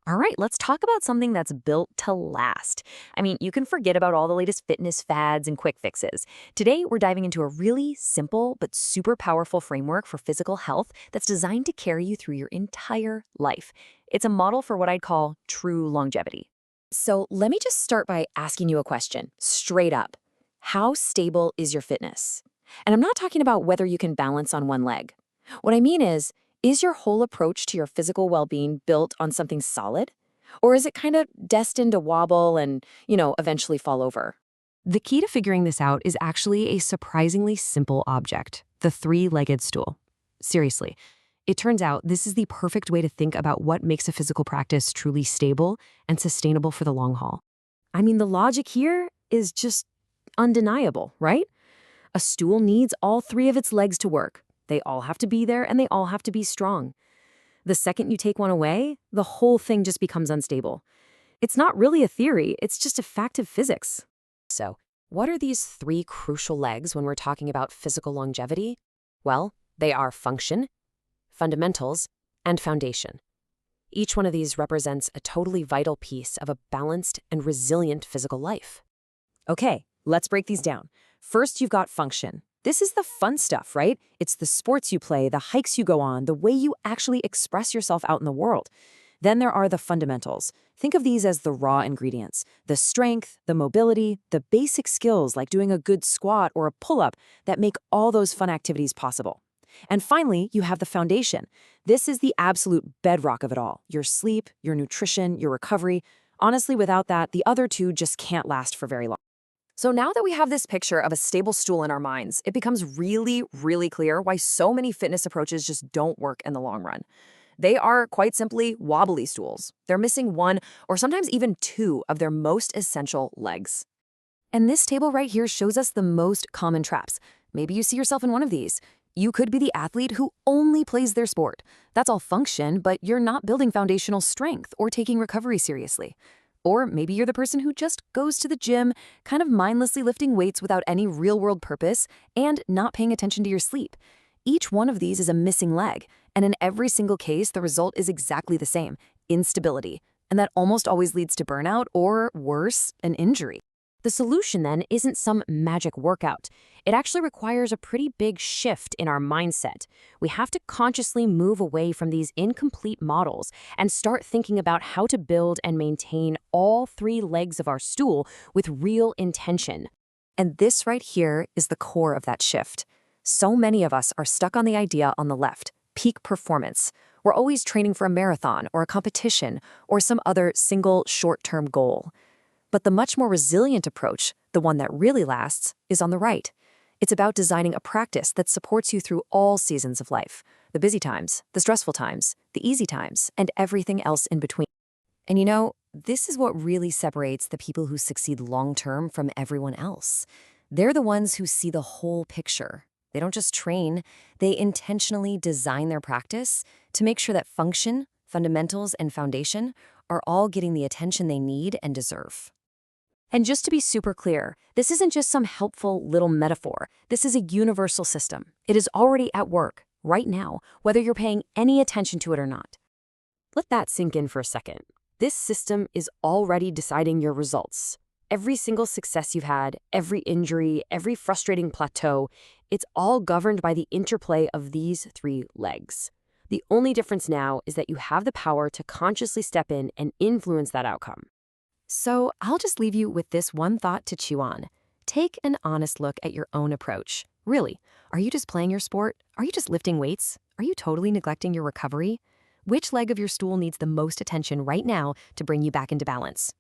All right, let's talk about something that's built to last. I mean, you can forget about all the latest fitness fads and quick fixes. Today, we're diving into a really simple but super powerful framework for physical health that's designed to carry you through your entire life. It's a model for what I'd call true longevity. So let me just start by asking you a question, straight up. How stable is your fitness? And I'm not talking about whether you can balance on one leg. What I mean is your whole approach to your physical well-being built on something solid? Or is it kind of destined to wobble and, eventually fall over? The key to figuring this out is actually a surprisingly simple object, the three-legged stool. Seriously, it turns out this is the perfect way to think about what makes a physical practice truly stable and sustainable for the long haul. I mean, the logic here is just undeniable, right? A stool needs all three of its legs to work. They all have to be there and they all have to be strong. The second you take one away, the whole thing just becomes unstable. It's not really a theory, it's just a fact of physics. So, what are these three crucial legs when we're talking about physical longevity? Well, they are function, fundamentals, and foundation. Each one of these represents a totally vital piece of a balanced and resilient physical life. Okay, let's break these down. First, you've got function. This is the fun stuff, right? It's the sports you play, the hikes you go on, the way you actually express yourself out in the world. Then there are the fundamentals. Think of these as the raw ingredients, the strength, the mobility, the basic skills like doing a good squat or a pull-up that make all those fun activities possible. And finally, you have the foundation. This is the absolute bedrock of it all. Your sleep, your nutrition, your recovery. Honestly, without that, the other two just can't last for very long. So now that we have this picture of a stable stool in our minds, it becomes really, really clear why so many fitness approaches just don't work in the long run. They are quite simply wobbly stools. They're missing one or sometimes even two of their most essential legs. And this table right here shows us the most common traps. Maybe you see yourself in one of these. You could be the athlete who only plays their sport. That's all function, but you're not building foundational strength or taking recovery seriously. Or maybe you're the person who just goes to the gym, kind of mindlessly lifting weights without any real-world purpose and not paying attention to your sleep. Each one of these is a missing leg, and in every single case, the result is exactly the same, instability. And that almost always leads to burnout or, worse, an injury. The solution, then, isn't some magic workout. It actually requires a pretty big shift in our mindset. We have to consciously move away from these incomplete models and start thinking about how to build and maintain all three legs of our stool with real intention. And this right here is the core of that shift. So many of us are stuck on the idea on the left, peak performance. We're always training for a marathon or a competition or some other single short-term goal. But the much more resilient approach, the one that really lasts, is on the right. It's about designing a practice that supports you through all seasons of life, the busy times, the stressful times, the easy times, and everything else in between. And this is what really separates the people who succeed long-term from everyone else. They're the ones who see the whole picture. They don't just train, they intentionally design their practice to make sure that function, fundamentals, and foundation are all getting the attention they need and deserve. And just to be super clear, this isn't just some helpful little metaphor. This is a universal system. It is already at work, right now, whether you're paying any attention to it or not. Let that sink in for a second. This system is already deciding your results. Every single success you've had, every injury, every frustrating plateau, it's all governed by the interplay of these three legs. The only difference now is that you have the power to consciously step in and influence that outcome. So I'll just leave you with this one thought to chew on. Take an honest look at your own approach. Really, are you just playing your sport? Are you just lifting weights? Are you totally neglecting your recovery? Which leg of your stool needs the most attention right now to bring you back into balance?